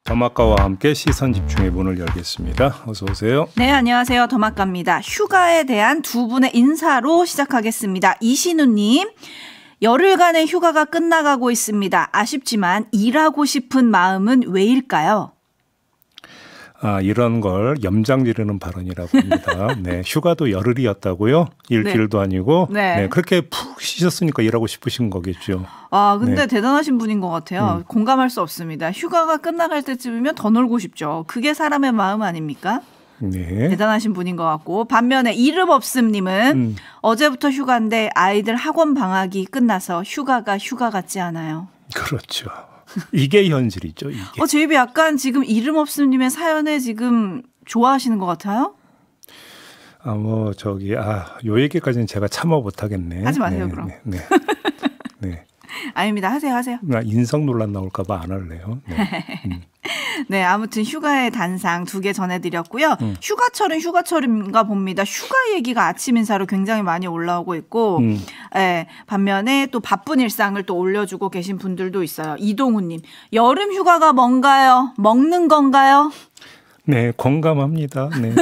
더마카와 함께 시선 집중의 문을 열겠습니다. 어서 오세요. 네, 안녕하세요. 더마카입니다. 휴가에 대한 두 분의 인사로 시작하겠습니다. 이신우님, 열흘간의 휴가가 끝나가고 있습니다. 아쉽지만 일하고 싶은 마음은 왜일까요? 이런 걸 염장 지르는 발언이라고 합니다. 네, 휴가도 열흘이었다고요? 일주일도 아니고. 네, 그렇게 푹 쉬셨으니까 일하고 싶으신 거겠죠. 근데 대단하신 분인 것 같아요. 공감할 수 없습니다. 휴가가 끝나갈 때쯤이면 더 놀고 싶죠. 그게 사람의 마음 아닙니까? 네. 대단하신 분인 것 같고, 반면에 이름 없음님은 어제부터 휴가인데 아이들 학원 방학이 끝나서 휴가 같지 않아요. 그렇죠. 이게 현실이죠. 이게. 제 입이 약간 지금 이름 없음님의 사연에 지금 좋아하시는 것 같아요? 요 얘기까지는 제가 참아 못하겠네. 하지 마세요, 그럼. 네. 아닙니다. 하세요. 나 인성 논란 나올까 봐 안 할래요. 네. 네, 아무튼 휴가의 단상 2개 전해드렸고요. 휴가철은 휴가철인가 봅니다. 휴가 얘기가 아침 인사로 굉장히 많이 올라오고 있고, 반면에 또 바쁜 일상을 또 올려주고 계신 분들도 있어요. 이동훈님, 여름 휴가가 뭔가요? 먹는 건가요? 네, 공감합니다. 네.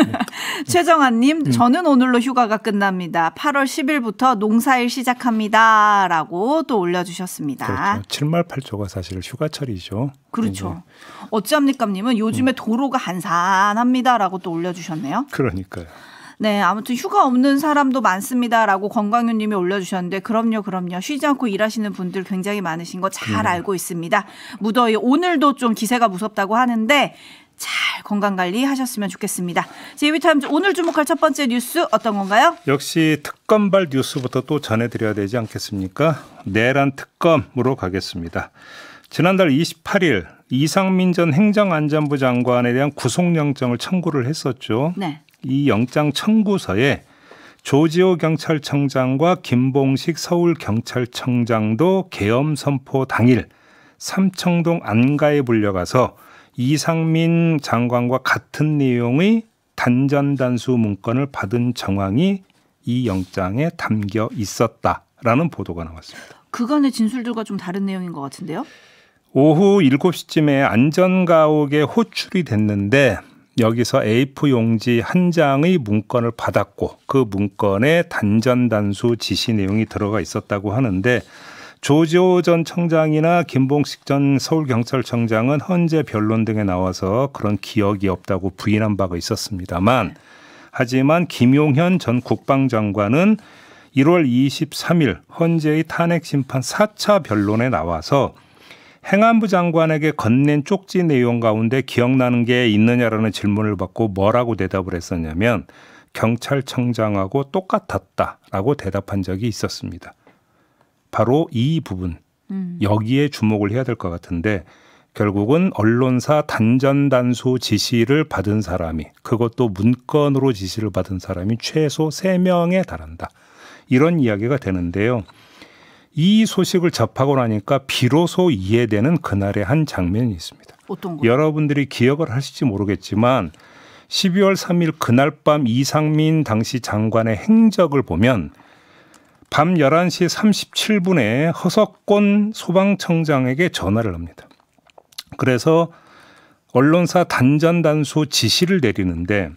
최정아님, 저는 오늘로 휴가가 끝납니다. 8월 10일부터 농사일 시작합니다. 라고 또 올려주셨습니다. 그렇죠. 7말 8초가 사실 휴가철이죠. 그렇죠. 어찌합니까님은 요즘에 도로가 한산합니다. 라고 또 올려주셨네요. 그러니까요. 네, 아무튼 휴가 없는 사람도 많습니다라고 권광윤님이 올려주셨는데 그럼요. 쉬지 않고 일하시는 분들 굉장히 많으신 거 잘 알고 있습니다. 무더위 오늘도 좀 기세가 무섭다고 하는데 잘 건강관리 하셨으면 좋겠습니다. 제이비타임즈 오늘 주목할 첫 번째 뉴스 어떤 건가요? 역시 특검발 뉴스부터 또 전해드려야 되지 않겠습니까? 내란 특검으로 가겠습니다. 지난달 28일 이상민 전 행정안전부 장관에 대한 구속영장을 청구를 했었죠. 네. 이 영장 청구서에 조지호 경찰청장과 김봉식 서울경찰청장도 계엄 선포 당일 삼청동 안가에 불려가서 이상민 장관과 같은 내용의 단전단수 문건을 받은 정황이 이 영장에 담겨 있었다라는 보도가 나왔습니다. 그간의 진술들과 좀 다른 내용인 것 같은데요? 오후 7시쯤에 안전가옥에 호출이 됐는데 여기서 A4 용지 한 장의 문건을 받았고 그 문건에 단전단수 지시 내용이 들어가 있었다고 하는데 조지호 전 청장이나 김봉식 전 서울경찰청장은 헌재 변론 등에 나와서 그런 기억이 없다고 부인한 바가 있었습니다만 하지만 김용현 전 국방장관은 1월 23일 헌재의 탄핵심판 4차 변론에 나와서 행안부 장관에게 건넨 쪽지 내용 가운데 기억나는 게 있느냐라는 질문을 받고 뭐라고 대답을 했었냐면 경찰청장하고 똑같았다라고 대답한 적이 있었습니다. 바로 이 부분, 여기에 주목을 해야 될 것 같은데 결국은 언론사 단전단수 지시를 받은 사람이 그것도 문건으로 지시를 받은 사람이 최소 3명에 달한다. 이런 이야기가 되는데요. 이 소식을 접하고 나니까 비로소 이해되는 그날의 한 장면이 있습니다. 어떤 거요? 여러분들이 기억을 하실지 모르겠지만 12월 3일 그날 밤 이상민 당시 장관의 행적을 보면 밤 11시 37분에 허석권 소방청장에게 전화를 합니다. 그래서 언론사 단전단수 지시를 내리는데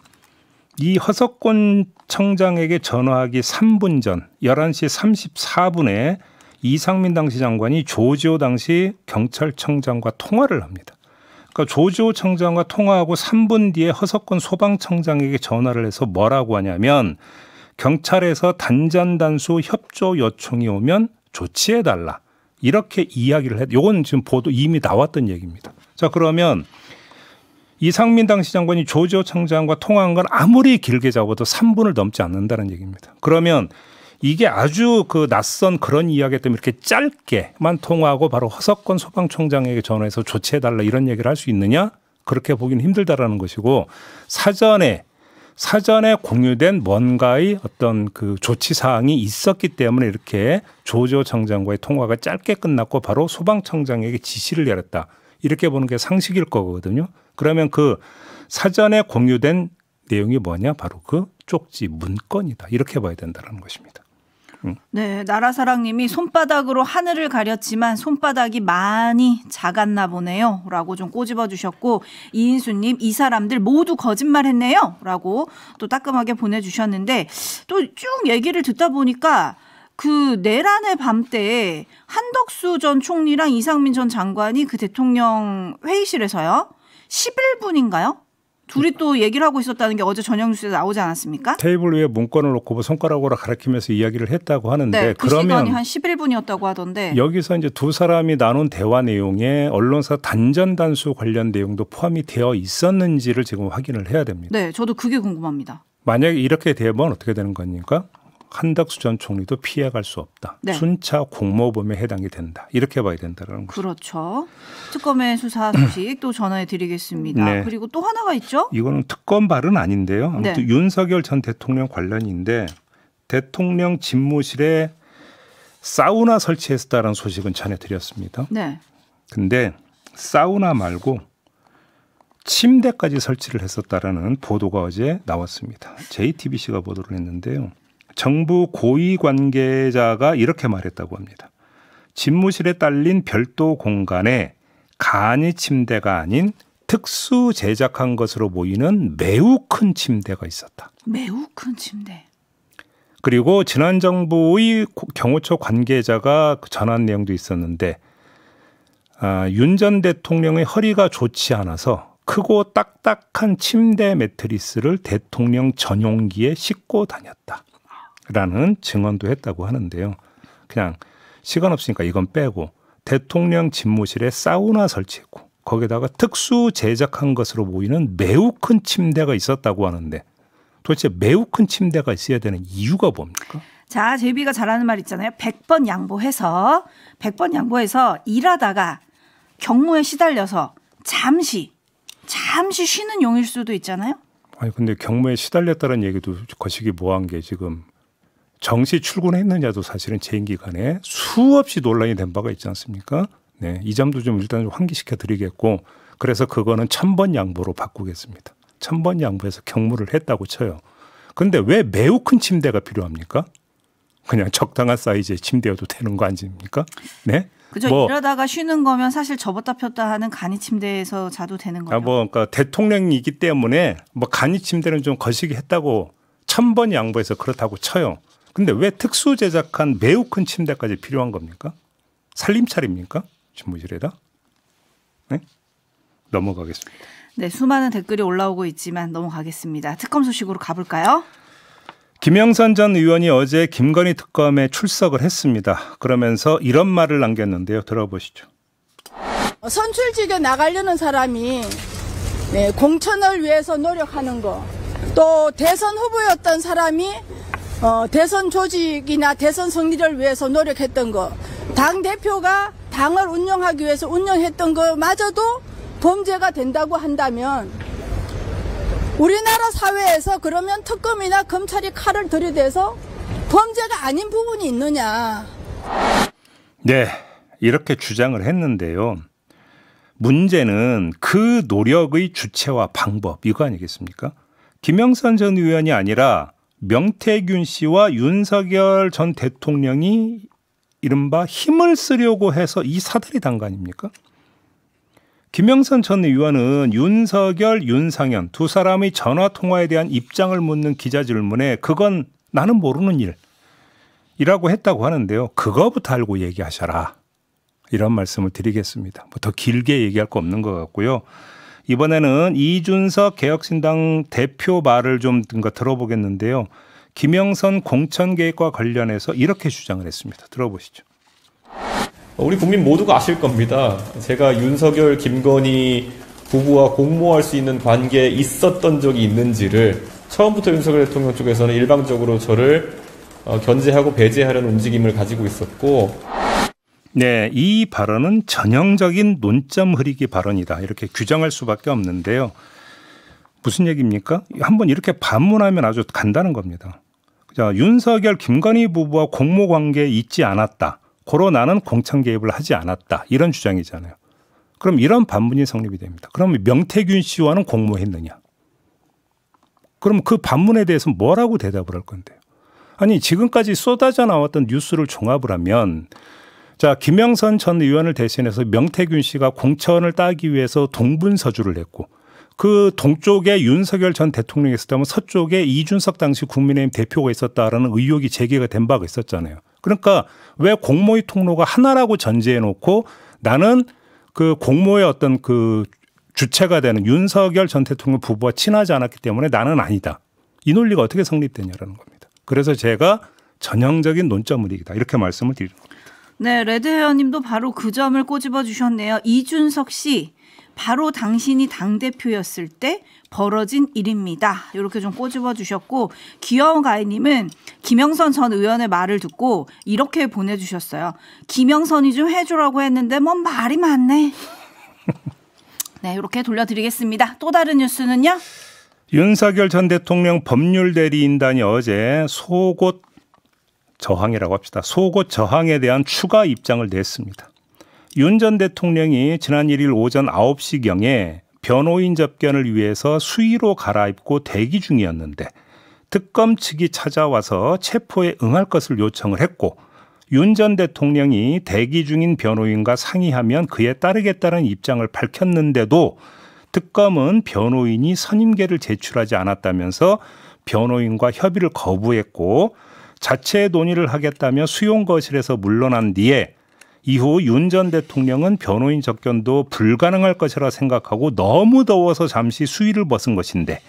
이 허석권 청장에게 전화하기 3분 전 11시 34분에 이상민 당시 장관이 조지호 당시 경찰청장과 통화를 합니다. 그러니까 조지호 청장과 통화하고 3분 뒤에 허석권 소방청장에게 전화를 해서 뭐라고 하냐면 경찰에서 단전단수 협조 요청이 오면 조치해달라. 이렇게 이야기를 했. 이건 지금 보도 이미 나왔던 얘기입니다. 자, 그러면 이상민 당시 장관이 조지호 청장과 통화한 건 아무리 길게 잡아도 3분을 넘지 않는다는 얘기입니다. 그러면 이게 아주 낯선 그런 이야기 때문에 이렇게 짧게만 통화하고 바로 허석권 소방청장에게 전화해서 조치해달라 이런 얘기를 할 수 있느냐? 그렇게 보기는 힘들다라는 것이고 사전에 공유된 뭔가의 어떤 조치 사항이 있었기 때문에 이렇게 조지호 청장과의 통화가 짧게 끝났고 바로 소방청장에게 지시를 내렸다. 이렇게 보는 게 상식일 거거든요. 그러면 사전에 공유된 내용이 뭐냐? 바로 쪽지 문건이다. 이렇게 봐야 된다는 것입니다. 네, 나라사랑님이 손바닥으로 하늘을 가렸지만 손바닥이 많이 작았나 보네요. 라고 좀 꼬집어 주셨고, 이인수님 이 사람들 모두 거짓말했네요. 라고 또 따끔하게 보내주셨는데, 또 쭉 얘기를 듣다 보니까 그 내란의 밤 때 한덕수 전 총리랑 이상민 전 장관이 그 대통령 회의실에서요 11분인가요? 둘이 또 얘기를 하고 있었다는 게 어제 저녁 뉴스에 나오지 않았습니까? 테이블 위에 문건을 놓고 뭐 손가락으로 가리키면서 이야기를 했다고 하는데 네, 그 그러면 시간이 한 11분이었다고 하던데 여기서 이제 두 사람이 나눈 대화 내용에 언론사 단전단수 관련 내용도 포함이 되어 있었는지를 지금 확인을 해야 됩니다. 네, 저도 그게 궁금합니다. 만약에 이렇게 되면 어떻게 되는 겁니까? 한덕수 전 총리도 피해갈 수 없다. 네. 순차 공모범에 해당이 된다. 이렇게 봐야 된다는 거죠. 그렇죠. 특검의 수사 소식 또 전해드리겠습니다. 네. 그리고 또 하나가 있죠. 이거는 특검 발은 아닌데요. 아무튼 네. 윤석열 전 대통령 관련인데 대통령 집무실에 사우나 설치했다는 소식은 전해드렸습니다. 네. 근데 사우나 말고 침대까지 설치를 했었다라는 보도가 어제 나왔습니다. JTBC가 보도를 했는데요. 정부 고위 관계자가 이렇게 말했다고 합니다. 집무실에 딸린 별도 공간에 간이 침대가 아닌 특수 제작한 것으로 보이는 매우 큰 침대가 있었다. 매우 큰 침대. 그리고 지난 정부의 경호처 관계자가 전한 내용도 있었는데 윤 전 대통령의 허리가 좋지 않아서 크고 딱딱한 침대 매트리스를 대통령 전용기에 싣고 다녔다라는 증언도 했다고 하는데요. 그냥 시간 없으니까 이건 빼고 대통령 집무실에 사우나 설치했고 거기다가 특수 제작한 것으로 보이는 매우 큰 침대가 있었다고 하는데 도대체 매우 큰 침대가 있어야 되는 이유가 뭡니까? 자, 제비가 잘하는 말 있잖아요. 100번 양보해서 일하다가 경무에 시달려서 잠시 쉬는 용일 수도 있잖아요. 아니 근데 경무에 시달렸다는 얘기도 거시기 뭐한 게 지금 정시 출근했느냐도 사실은 재임 기간에 수없이 논란이 된 바가 있지 않습니까? 네, 이 점도 좀 일단 환기시켜 드리겠고 그래서 그거는 1000번 양보로 바꾸겠습니다. 1000번 양보해서 경무를 했다고 쳐요. 근데 왜 매우 큰 침대가 필요합니까? 그냥 적당한 사이즈의 침대여도 되는 거 아닙니까? 네. 그죠. 이러다가 쉬는 거면 사실 접었다 폈다 하는 간이 침대에서 자도 되는 거죠. 그러니까 대통령이기 때문에 간이 침대는 좀 거시기 했다고 1000번 양보해서 그렇다고 쳐요. 근데 왜 특수 제작한 매우 큰 침대까지 필요한 겁니까? 살림살입니까? 집무실에다? 네? 넘어가겠습니다. 네, 수많은 댓글이 올라오고 있지만 넘어가겠습니다. 특검 소식으로 가볼까요? 김영선 전 의원이 어제 김건희 특검에 출석을 했습니다. 그러면서 이런 말을 남겼는데요. 들어보시죠. 선출직에 나가려는 사람이 공천을 위해서 노력하는 거, 또 대선 후보였던 사람이 대선 조직이나 대선 승리를 위해서 노력했던 거, 당 대표가 당을 운영하기 위해서 운영했던 거마저도 범죄가 된다고 한다면 우리나라 사회에서 그러면 특검이나 검찰이 칼을 들이대서 범죄가 아닌 부분이 있느냐. 네, 이렇게 주장을 했는데요. 문제는 그 노력의 주체와 방법 이거 아니겠습니까? 김영선 전 의원이 아니라 명태균 씨와 윤석열 전 대통령이 이른바 힘을 쓰려고 해서 이 사달이 단 거 아닙니까? 김영선 전 의원은 윤석열, 윤상현 두 사람의 전화통화에 대한 입장을 묻는 기자 질문에 그건 나는 모르는 일이라고 했다고 하는데요. 그거부터 알고 얘기하셔라. 이런 말씀을 드리겠습니다. 더 길게 얘기할 거 없는 것 같고요. 이번에는 이준석 개혁신당 대표 말을 좀 들어보겠는데요. 김영선 공천계획과 관련해서 이렇게 주장을 했습니다. 들어보시죠. 우리 국민 모두가 아실 겁니다. 제가 윤석열, 김건희 부부와 공모할 수 있는 관계에 있었던 적이 있는지를 처음부터 윤석열 대통령 쪽에서는 일방적으로 저를 견제하고 배제하려는 움직임을 가지고 있었고. 네, 이 발언은 전형적인 논점 흐리기 발언이다. 이렇게 규정할 수밖에 없는데요. 무슨 얘기입니까? 한번 이렇게 반문하면 아주 간단한 겁니다. 자, 윤석열, 김건희 부부와 공모 관계에 있지 않았다. 고로 나는 공천 개입을 하지 않았다. 이런 주장이잖아요. 그럼 이런 반문이 성립이 됩니다. 그러면 명태균 씨와는 공모했느냐? 그럼 그 반문에 대해서 뭐라고 대답을 할 건데요? 아니 지금까지 쏟아져 나왔던 뉴스를 종합을 하면 자 김영선 전 의원을 대신해서 명태균 씨가 공천을 따기 위해서 동분서주를 했고 그 동쪽에 윤석열 전 대통령이 있었다면 서쪽에 이준석 당시 국민의힘 대표가 있었다라는 의혹이 제기가 된 바가 있었잖아요. 그러니까 왜 공모의 통로가 하나라고 전제해 놓고 나는 그 공모의 어떤 그 주체가 되는 윤석열 전 대통령 부부와 친하지 않았기 때문에 나는 아니다. 이 논리가 어떻게 성립되냐라는 겁니다. 그래서 제가 전형적인 논점을이다 이렇게 말씀을 드리는 겁니다. 네, 레드 회원님도 바로 그 점을 꼬집어 주셨네요. 이준석 씨. 바로 당신이 당대표였을 때 벌어진 일입니다. 이렇게 좀 꼬집어 주셨고 귀여운 가희님은 김영선 전 의원의 말을 듣고 이렇게 보내주셨어요. 김영선이 좀 해주라고 했는데 뭔 말이 많네. 네, 이렇게 돌려드리겠습니다. 또 다른 뉴스는요? 윤석열 전 대통령 법률대리인단이 어제 속옷 저항이라고 합시다. 속옷 저항에 대한 추가 입장을 냈습니다. 윤 전 대통령이 지난 1일 오전 9시경에 변호인 접견을 위해서 수의로 갈아입고 대기 중이었는데 특검 측이 찾아와서 체포에 응할 것을 요청을 했고 윤 전 대통령이 대기 중인 변호인과 상의하면 그에 따르겠다는 입장을 밝혔는데도 특검은 변호인이 선임계를 제출하지 않았다면서 변호인과 협의를 거부했고 자체 논의를 하겠다며 수용거실에서 물러난 뒤에 이후 윤 전 대통령은 변호인 접견도 불가능할 것이라 생각하고 너무 더워서 잠시 수의를 벗은 것인데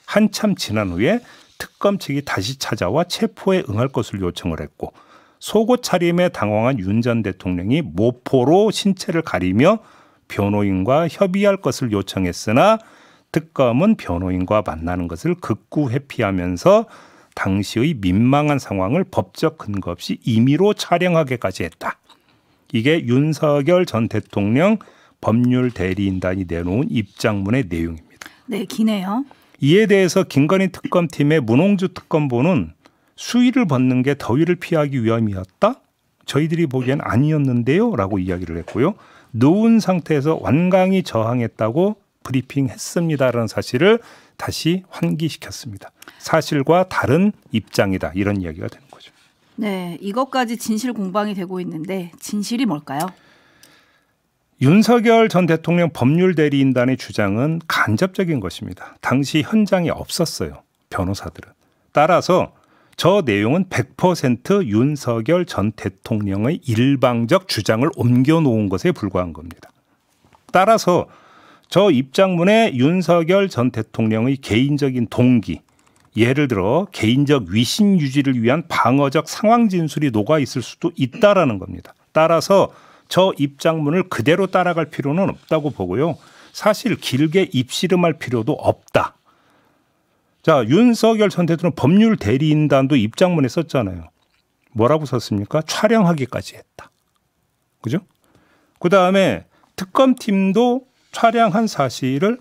한참 지난 후에 특검 측이 다시 찾아와 체포에 응할 것을 요청을 했고 속옷 차림에 당황한 윤 전 대통령이 모포로 신체를 가리며 변호인과 협의할 것을 요청했으나 특검은 변호인과 만나는 것을 극구 회피하면서 당시의 민망한 상황을 법적 근거 없이 임의로 촬영하게까지 했다. 이게 윤석열 전 대통령 법률 대리인단이 내놓은 입장문의 내용입니다. 네, 기네요. 이에 대해서 김건희 특검팀의 문홍주 특검보는 수의를 벗는 게 더위를 피하기 위함이었다? 저희들이 보기엔 아니었는데요? 라고 이야기를 했고요. 누운 상태에서 완강히 저항했다고 브리핑했습니다라는 사실을 다시 환기시켰습니다. 사실과 다른 입장이다. 이런 이야기가 되는 거죠. 네, 이것까지 진실 공방이 되고 있는데 진실이 뭘까요? 윤석열 전 대통령 법률대리인단의 주장은 간접적인 것입니다. 당시 현장에 없었어요. 변호사들은. 따라서 저 내용은 100% 윤석열 전 대통령의 일방적 주장을 옮겨놓은 것에 불과한 겁니다. 따라서 저 입장문에 윤석열 전 대통령의 개인적인 동기, 예를 들어 개인적 위신 유지를 위한 방어적 상황 진술이 녹아 있을 수도 있다라는 겁니다. 따라서 저 입장문을 그대로 따라갈 필요는 없다고 보고요. 사실 길게 입씨름할 필요도 없다. 자, 윤석열 전 대통령 법률 대리인단도 입장문에 썼잖아요. 뭐라고 썼습니까? 촬영하기까지 했다. 그죠? 그다음에 특검팀도 촬영한 사실을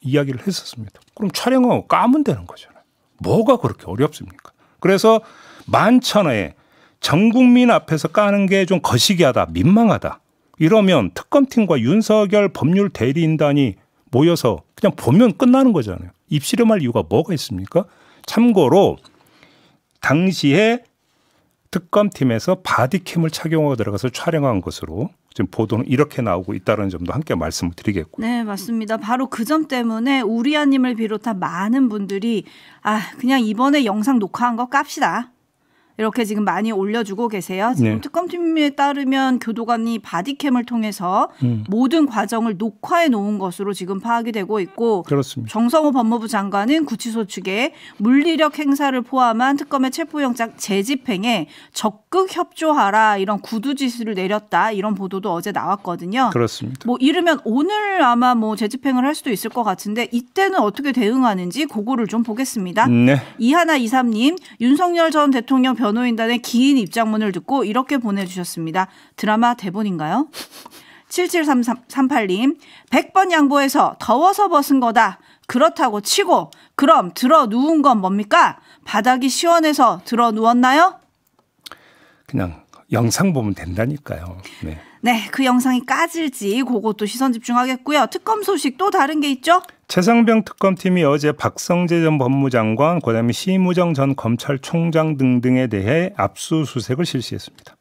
이야기를 했었습니다. 그럼 촬영하고 까면 되는 거잖아요. 뭐가 그렇게 어렵습니까? 그래서 만천하에 전 국민 앞에서 까는 게 좀 거시기하다, 민망하다. 이러면 특검팀과 윤석열 법률 대리인단이 모여서 그냥 보면 끝나는 거잖아요. 입씨름할 이유가 뭐가 있습니까? 참고로 당시에 특검팀에서 바디캠을 착용하고 들어가서 촬영한 것으로 지금 보도는 이렇게 나오고 있다는 점도 함께 말씀을 드리겠고요. 네, 맞습니다. 바로 그 점 때문에 우리아님을 비롯한 많은 분들이 그냥 이번에 영상 녹화한 거 깝시다. 이렇게 지금 많이 올려주고 계세요. 지금 네. 특검팀에 따르면 교도관이 바디캠을 통해서 모든 과정을 녹화해 놓은 것으로 지금 파악이 되고 있고 그렇습니다. 정성호 법무부 장관은 구치소 측에 물리력 행사를 포함한 특검의 체포영장 재집행에 적극 협조하라 이런 구두지시를 내렸다 이런 보도도 어제 나왔거든요. 그렇습니다. 뭐 이르면 오늘 아마 뭐 재집행을 할 수도 있을 것 같은데 이때는 어떻게 대응하는지 그거를 좀 보겠습니다. 네. 이하나23님 윤석열 전 대통령 변호인단의 긴 입장문을 듣고 이렇게 보내주셨습니다. 드라마 대본인가요? 7738님 100번 양보해서 더워서 벗은 거다. 그렇다고 치고 그럼 들어 누운 건 뭡니까? 바닥이 시원해서 들어 누웠나요? 그냥 영상 보면 된다니까요. 네. 네, 그 영상이 까질지 그것도 시선 집중하겠고요. 특검 소식 또 다른 게 있죠? 최상병 특검팀이 어제 박성재 전 법무장관, 그다음에 심우정 전 검찰총장 등등에 대해 압수수색을 실시했습니다.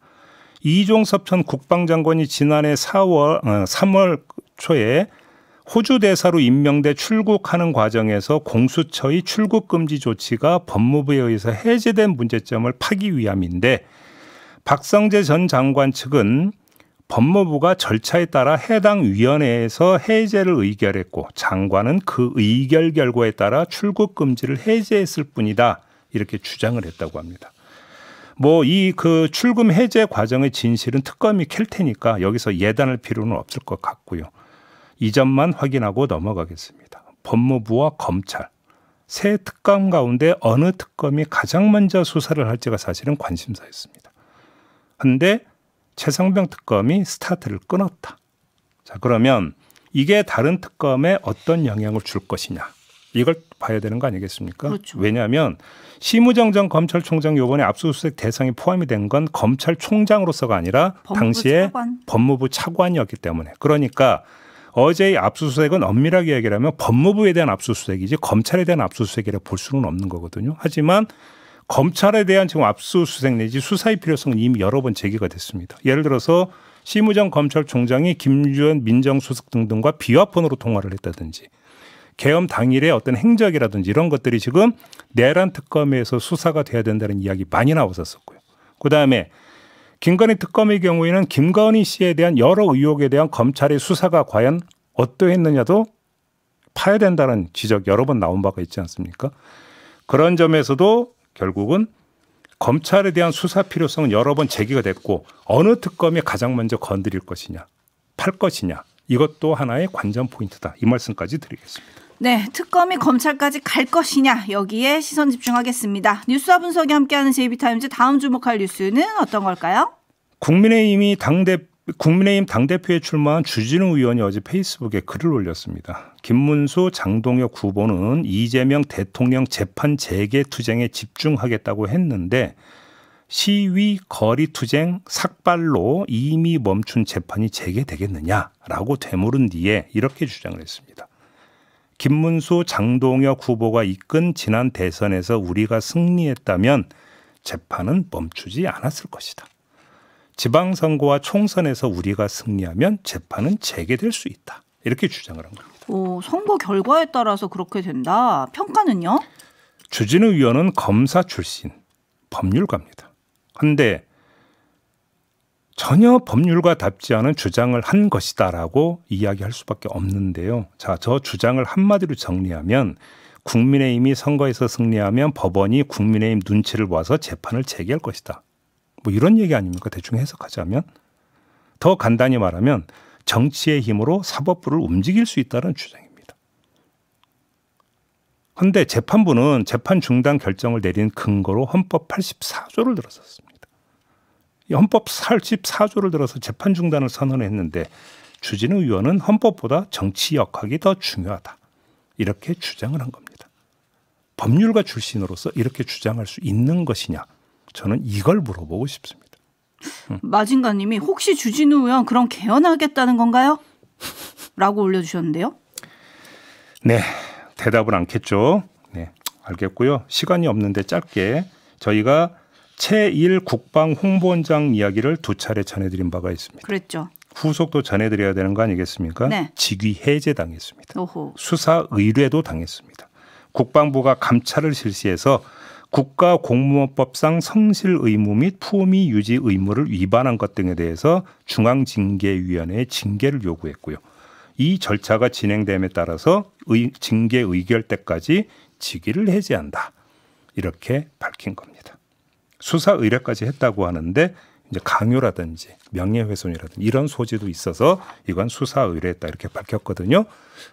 이종섭 전 국방장관이 지난해 3월 초에 호주 대사로 임명돼 출국하는 과정에서 공수처의 출국 금지 조치가 법무부에 의해서 해제된 문제점을 파기 위함인데, 박성재 전 장관 측은 법무부가 절차에 따라 해당 위원회에서 해제를 의결했고 장관은 그 의결 결과에 따라 출국 금지를 해제했을 뿐이다, 이렇게 주장을 했다고 합니다. 뭐 이 그 출금 해제 과정의 진실은 특검이 캘 테니까 여기서 예단할 필요는 없을 것 같고요. 이 점만 확인하고 넘어가겠습니다. 법무부와 검찰, 새 특검 가운데 어느 특검이 가장 먼저 수사를 할지가 사실은 관심사였습니다. 그런데 최상병 특검이 스타트를 끊었다. 자, 그러면 이게 다른 특검에 어떤 영향을 줄 것이냐, 이걸 봐야 되는 거 아니겠습니까? 그렇죠. 왜냐하면 심우정 전 검찰총장 요번에 압수수색 대상이 포함이 된 건 검찰총장으로서가 아니라 당시에 차관. 법무부 차관이었기 때문에. 그러니까 어제의 압수수색은 엄밀하게 얘기하면 법무부에 대한 압수수색이지 검찰에 대한 압수수색이라 볼 수는 없는 거거든요. 하지만 검찰에 대한 지금 압수수색 내지 수사의 필요성은 이미 여러 번 제기가 됐습니다. 예를 들어서 심우정 검찰총장이 김주현 민정수석 등등과 비화폰으로 통화를 했다든지, 계엄 당일의 어떤 행적이라든지 이런 것들이 지금 내란 특검에서 수사가 돼야 된다는 이야기 많이 나왔었고요. 그다음에 김건희 특검의 경우에는 김건희 씨에 대한 여러 의혹에 대한 검찰의 수사가 과연 어떠했느냐도 파야 된다는 지적 여러 번 나온 바가 있지 않습니까? 그런 점에서도 결국은 검찰에 대한 수사 필요성은 여러 번 제기가 됐고, 어느 특검이 가장 먼저 건드릴 것이냐, 팔 것이냐, 이것도 하나의 관전 포인트다, 이 말씀까지 드리겠습니다. 네, 특검이 검찰까지 갈 것이냐, 여기에 시선 집중하겠습니다. 뉴스와 분석이 함께하는 JB타임즈, 다음 주목할 뉴스는 어떤 걸까요? 국민의힘 당대표에 출마한 주진우 의원이 어제 페이스북에 글을 올렸습니다. 김문수, 장동혁 후보는 이재명 대통령 재판 재개 투쟁에 집중하겠다고 했는데 시위, 거리 투쟁, 삭발로 이미 멈춘 재판이 재개되겠느냐라고 되물은 뒤에 이렇게 주장을 했습니다. 김문수, 장동혁 후보가 이끈 지난 대선에서 우리가 승리했다면 재판은 멈추지 않았을 것이다. 지방선거와 총선에서 우리가 승리하면 재판은 재개될 수 있다, 이렇게 주장을 한 겁니다. 오, 선거 결과에 따라서 그렇게 된다. 평가는요? 주진우 의원은 검사 출신, 법률가입니다. 그런데 전혀 법률가답지 않은 주장을 한 것이다라고 이야기할 수밖에 없는데요. 자, 저 주장을 한마디로 정리하면 국민의힘이 선거에서 승리하면 법원이 국민의힘 눈치를 봐서 재판을 재개할 것이다, 뭐 이런 얘기 아닙니까? 대충 해석하자면. 더 간단히 말하면 정치의 힘으로 사법부를 움직일 수 있다는 주장입니다. 그런데 재판부는 재판 중단 결정을 내린 근거로 헌법 84조를 들었었습니다. 이 헌법 84조를 들어서 재판 중단을 선언했는데 주진우 의원은 헌법보다 정치 역학이 더 중요하다, 이렇게 주장을 한 겁니다. 법률가 출신으로서 이렇게 주장할 수 있는 것이냐, 저는 이걸 물어보고 싶습니다. 마진가님이 혹시 주진우 의원 그럼 개헌하겠다는 건가요? 라고 올려주셨는데요. 네, 대답은 않겠죠. 네, 알겠고요. 시간이 없는데 짧게 저희가 최일 국방 홍보원장 이야기를 2차례 전해드린 바가 있습니다. 그랬죠. 후속도 전해드려야 되는 거 아니겠습니까? 네. 직위 해제당했습니다. 오호. 수사 의뢰도 당했습니다. 국방부가 감찰을 실시해서 국가공무원법상 성실 의무 및 품위 유지 의무를 위반한 것 등에 대해서 중앙징계위원회에 징계를 요구했고요. 이 절차가 진행됨에 따라서 징계 의결 때까지 직위를 해제한다, 이렇게 밝힌 겁니다. 수사 의뢰까지 했다고 하는데 이제 강요라든지 명예훼손이라든지 이런 소지도 있어서 이건 수사 의뢰했다, 이렇게 밝혔거든요.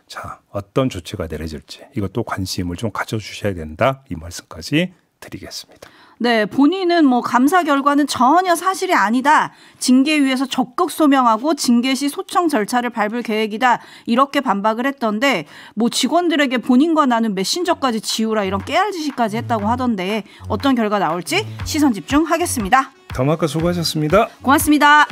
자, 어떤 조치가 내려질지 이것도 관심을 좀 가져주셔야 된다, 이 말씀까지 드리겠습니다. 네, 본인은 뭐 감사 결과는 전혀 사실이 아니다, 징계위에서 적극 소명하고 징계 시 소청 절차를 밟을 계획이다, 이렇게 반박을 했던데 뭐 직원들에게 본인과 나눈 메신저까지 지우라, 이런 깨알 지시까지 했다고 하던데 어떤 결과 나올지 시선 집중하겠습니다. 더마카 수고하셨습니다. 고맙습니다.